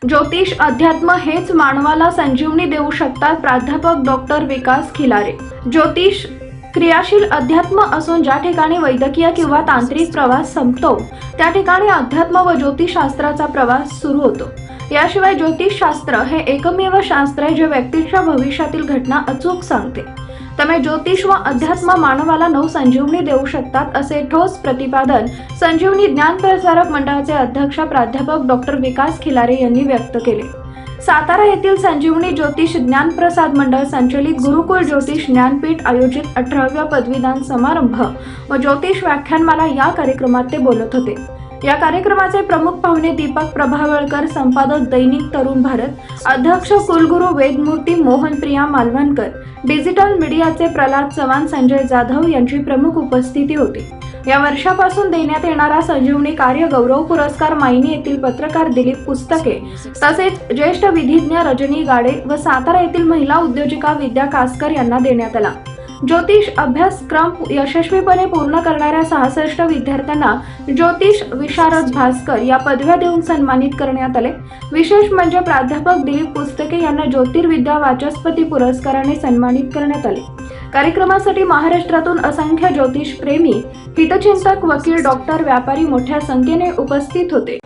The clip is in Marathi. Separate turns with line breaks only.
ज्योतिष अध्यात्म हेच मानवाला संजीवनी देऊ शकतात. प्राध्यापक डॉक्टर विकास खिलारे. ज्योतिष क्रियाशील अध्यात्म असून ज्या ठिकाणी वैद्यकीय किंवा तांत्रिक प्रवास संपतो त्या ठिकाणी अध्यात्म व ज्योतिषशास्त्राचा प्रवास सुरू होतो. याशिवाय ज्योतिषशास्त्र हे एकमेव शास्त्र आहे जे व्यक्तीच्या भविष्यातील घटना अचूक सांगते. त्यामुळे ज्योतिष व अध्यात्म मानवाला नवसंजीवनी देऊ शकतात असे ठोस प्रतिपादन संजीवनी ज्ञान प्रसारक मंडळाचे अध्यक्ष प्राध्यापक डॉक्टर विकास खिलारे यांनी व्यक्त केले. सातारा येथील संजीवनी ज्योतिष ज्ञान प्रसाद मंडळ संचलित गुरुकुल ज्योतिष ज्ञानपीठ आयोजित 18व्या पदवीदान समारंभ व ज्योतिष व्याख्यानमाला या कार्यक्रमात ते बोलत होते. या कार्यक्रमाचे प्रमुख पाहुणे दीपक प्रभावळकर, संपादक दैनिक तरुण भारत, अध्यक्ष कुलगुरू वेदमूर्ती मोहनप्रिया मालवणकर, डिजिटल मीडियाचे प्रल्हाद चव्हाण, संजय जाधव यांची प्रमुख उपस्थिती होती. या वर्षापासून देण्यात येणारा संजीवनी कार्य गौरव पुरस्कार मायनी येथील पत्रकार दिलीप पुस्तके तसेच ज्येष्ठ विधिज्ञ रजनी गाडे व सातारा येथील महिला उद्योजिका विद्या कासकर यांना देण्यात आला. ज्योतिष अभ्यासक्रम यशस्वीपणे पूर्ण करणाऱ्या 66 विद्यार्थ्यांना ज्योतिष विशारद भास्कर या पदव्या देऊन सन्मानित करण्यात आले. विशेष म्हणजे प्राध्यापक दिलीप पुस्तके यांना ज्योतिर्विद्या वाचस्पती पुरस्काराने सन्मानित करण्यात आले. कार्यक्रमासाठी महाराष्ट्रातून असंख्य ज्योतिष प्रेमी, हितचिंतक, वकील, डॉक्टर, व्यापारी मोठ्या संख्येने उपस्थित होते.